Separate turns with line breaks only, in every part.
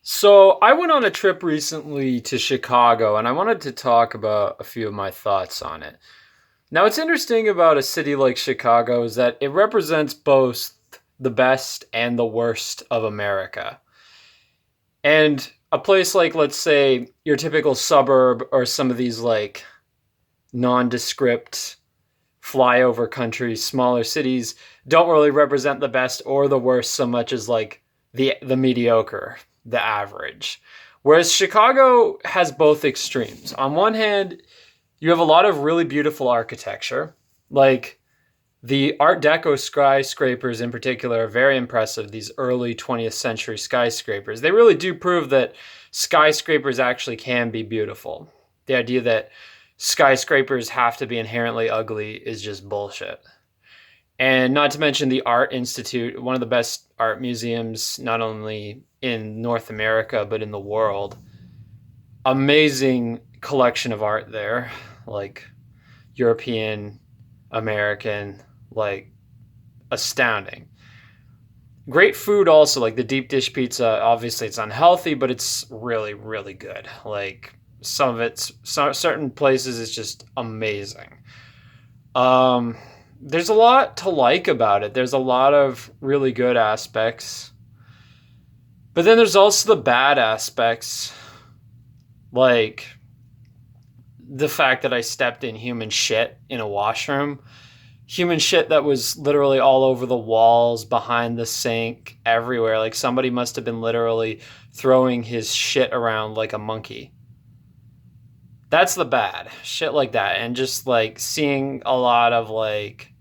So I went on a trip recently to Chicago and I wanted to talk about a few of my thoughts on it. Now, what's interesting about a city like Chicago is that it represents both the best and the worst of America. And a place like, let's say, your typical suburb or some of these like nondescript flyover countries, smaller cities, don't really represent the best or the worst so much as like the mediocre, the average. Whereas Chicago has both extremes. On one hand, you have a lot of really beautiful architecture, like the Art Deco skyscrapers in particular are very impressive. These early 20th century skyscrapers. They really do prove that skyscrapers actually can be beautiful. The idea that skyscrapers have to be inherently ugly is just bullshit. And not to mention the Art Institute, one of the best art museums, not only in North America, but in the world. Amazing collection of art there, like European, American, like astounding. Great food also, like the deep dish pizza. Obviously, it's unhealthy, but it's really, really good. Like some of it's certain places, it's just amazing. Um, there's a lot to like about it. There's a lot of really good aspects, but then there's also the bad aspects, like the fact that I stepped in human shit in a washroom. Human shit that was literally all over the walls, behind the sink, everywhere. Like somebody must have been literally throwing his shit around like a monkey. That's the bad shit, like that. And just like seeing a lot of like,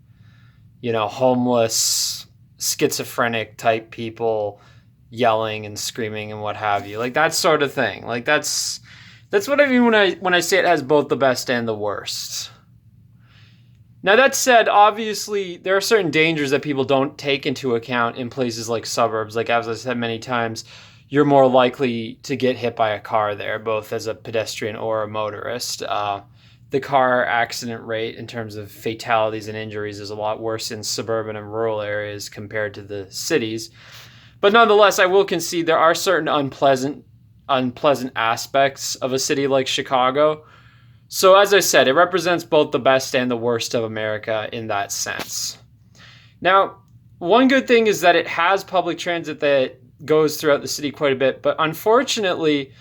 homeless, schizophrenic type people yelling and screaming and what have you. Like that sort of thing. Like that's what I mean when I say it has both the best and the worst. Now, that said, obviously, there are certain dangers that people don't take into account in places like suburbs. Like, as I said many times, you're more likely to get hit by a car there, both as a pedestrian or a motorist. The car accident rate in terms of fatalities and injuries is a lot worse in suburban and rural areas compared to the cities. But nonetheless, I will concede there are certain unpleasant aspects of a city like Chicago. So, as I said, it represents both the best and the worst of America in that sense. Now, one good thing is that it has public transit that goes throughout the city quite a bit, but unfortunately,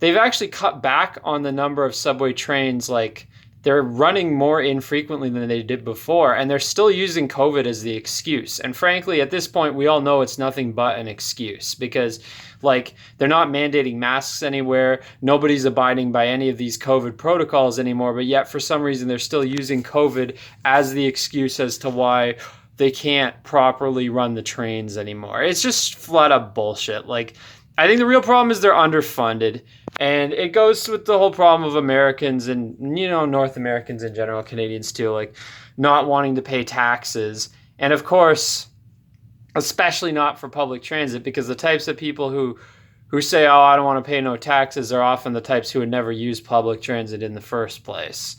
they've actually cut back on the number of subway trains. Like, they're running more infrequently than they did before, and they're still using COVID as the excuse. And frankly, at this point, we all know it's nothing but an excuse because, like, they're not mandating masks anywhere. Nobody's abiding by any of these COVID protocols anymore, but yet for some reason, they're still using COVID as the excuse as to why they can't properly run the trains anymore. It's just flat up bullshit. Like, I think the real problem is they're underfunded. And it goes with the whole problem of Americans and, North Americans in general, Canadians too, like not wanting to pay taxes. And of course, especially not for public transit, because the types of people who say, oh, I don't want to pay no taxes are often the types who would never use public transit in the first place.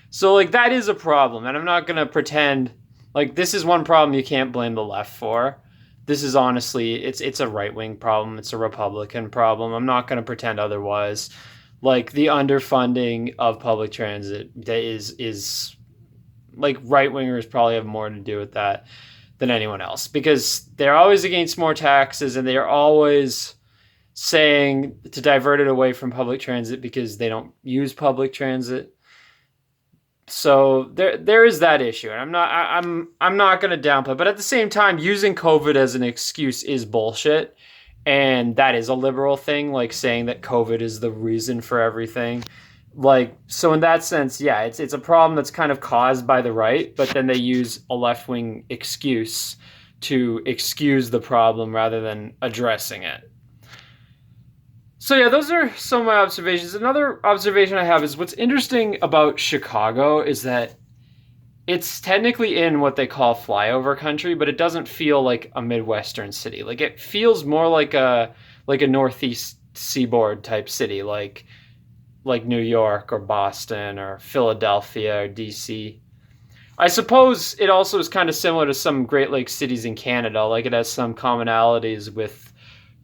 So, like, that is a problem. And I'm not going to pretend like this is one problem you can't blame the left for. This is honestly, it's a right wing problem. It's a Republican problem. I'm not going to pretend otherwise. Like the underfunding of public transit is like right wingers probably have more to do with that than anyone else because they're always against more taxes and they're always saying to divert it away from public transit because they don't use public transit. So there is that issue, and I'm not going to downplay, but at the same time, using COVID as an excuse is bullshit, and that is a liberal thing, like saying that COVID is the reason for everything. Like, so in that sense, yeah, it's a problem that's kind of caused by the right, but then they use a left wing excuse to excuse the problem rather than addressing it. So yeah, those are some of my observations. Another observation I have is what's interesting about Chicago is that it's technically in what they call flyover country, but it doesn't feel like a Midwestern city. Like it feels more like a Northeast seaboard type city, like New York or Boston or Philadelphia or DC. I suppose it also is kind of similar to some Great Lakes cities in Canada. Like it has some commonalities with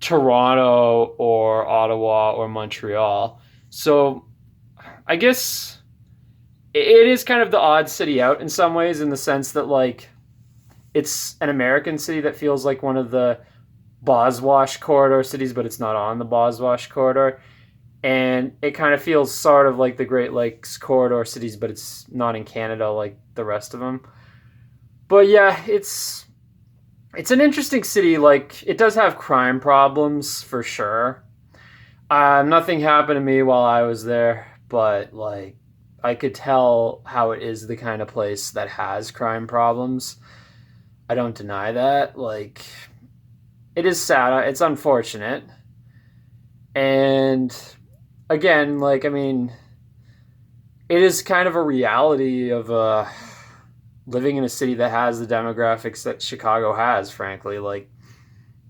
Toronto or Ottawa or Montreal. So I guess it is kind of the odd city out in some ways, in the sense that like it's an American city that feels like one of the Boswash corridor cities, but it's not on the Boswash corridor. And it kind of feels sort of like the Great Lakes corridor cities, but it's not in Canada like the rest of them. But yeah, it's an interesting city. Like it does have crime problems for sure. Nothing happened to me while I was there, but like I could tell how it is the kind of place that has crime problems. I don't deny that. Like it is sad. It's unfortunate. And again, like I mean, it is kind of a reality of living in a city that has the demographics that Chicago has. Frankly, like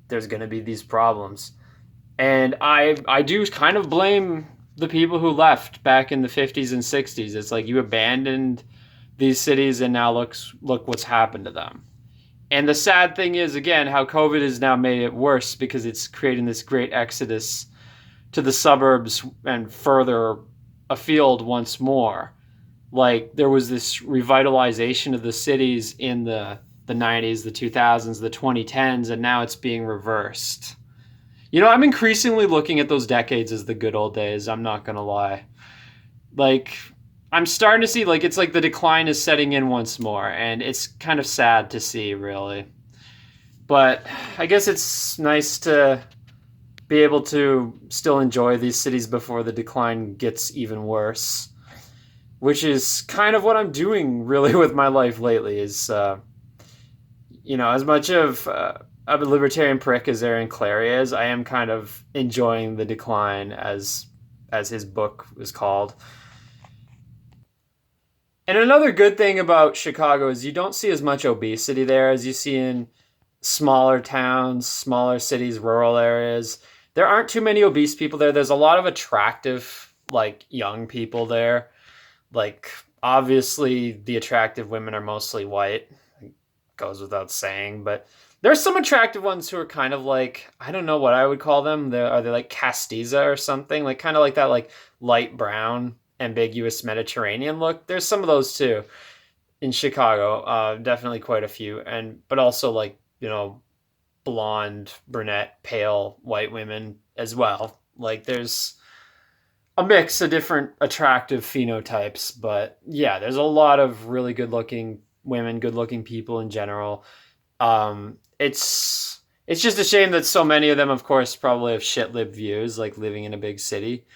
there's going to be these problems, and I do kind of blame the people who left back in the 50s and 60s. It's like you abandoned these cities, and now look what's happened to them. And the sad thing is, again, how COVID has now made it worse because it's creating this great exodus to the suburbs and further afield once more. Like there was this revitalization of the cities in the 90s, the 2000s, the 2010s, and now it's being reversed. You know, I'm increasingly looking at those decades as the good old days. I'm not going to lie. Like I'm starting to see like it's like the decline is setting in once more, and it's kind of sad to see, really. But I guess it's nice to be able to still enjoy these cities before the decline gets even worse, which is kind of what I'm doing really with my life lately. Is as much of a libertarian prick as Aaron Clarey is, I am kind of enjoying the decline, as his book was called. And another good thing about Chicago is you don't see as much obesity there as you see in smaller towns, smaller cities, rural areas. There aren't too many obese people there. There's a lot of attractive, like, young people there. Like, obviously, the attractive women are mostly white. It goes without saying. But there's some attractive ones who are kind of like, I don't know what I would call them. Are they like castiza or something? Like, kind of like that, like, light brown, ambiguous Mediterranean look. There's some of those too in Chicago. Definitely quite a few. But also, like, blonde, brunette, pale white women as well. Like there's a mix of different attractive phenotypes, but yeah, there's a lot of really good looking women, good looking people in general. It's just a shame that so many of them, of course, probably have shit lib views, like living in a big city.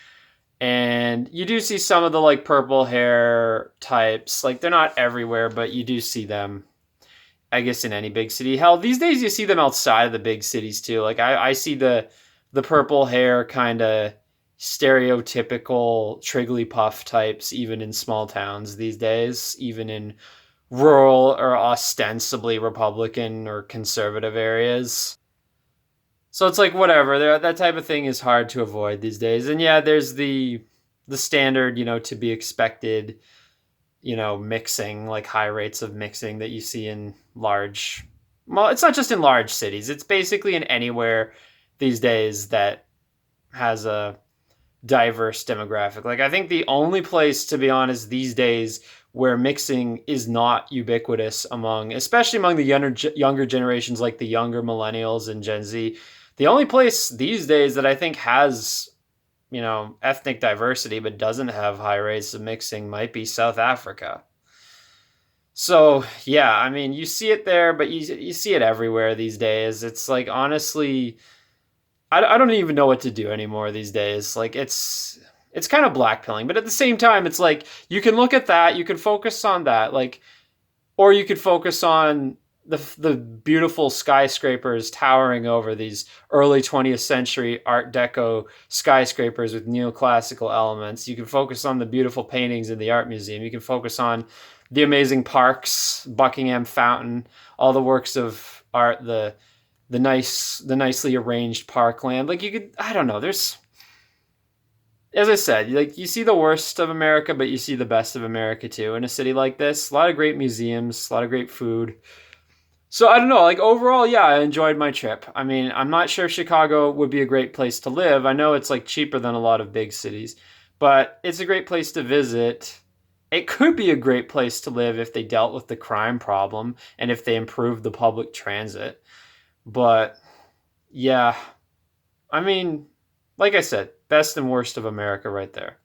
And you do see some of the like purple hair types. Like they're not everywhere, but you do see them, I guess, in any big city. Hell, these days you see them outside of the big cities too. Like I see the purple hair kind of stereotypical Trigglypuff types even in small towns these days, even in rural or ostensibly Republican or conservative areas. So it's like whatever. That type of thing is hard to avoid these days. And yeah, there's the standard, to be expected, mixing, like high rates of mixing that you see in large. Well, it's not just in large cities. It's basically in anywhere these days that has a diverse demographic. Like I think the only place, to be honest, these days where mixing is not ubiquitous especially among the younger generations, like the younger millennials and Gen Z, the only place these days that I think has ethnic diversity but doesn't have high rates of mixing might be South Africa. So yeah, I mean, you see it there, but you see it everywhere these days. It's like honestly, I don't even know what to do anymore these days. Like it's kind of blackpilling, but at the same time, it's like you can look at that, you can focus on that, like, or you could focus on the beautiful skyscrapers towering over these early 20th century Art Deco skyscrapers with neoclassical elements. You can focus on the beautiful paintings in the art museum. You can focus on the amazing parks, Buckingham Fountain, all the works of art, the nicely arranged parkland. Like you could, I don't know. There's, as I said, like you see the worst of America, but you see the best of America too in a city like this. A lot of great museums, a lot of great food, So I don't know, like overall, yeah, I enjoyed my trip. I mean, I'm not sure if Chicago would be a great place to live. I know it's like cheaper than a lot of big cities, but it's a great place to visit. It could be a great place to live if they dealt with the crime problem and if they improved the public transit. But yeah, I mean, like I said, best and worst of America right there.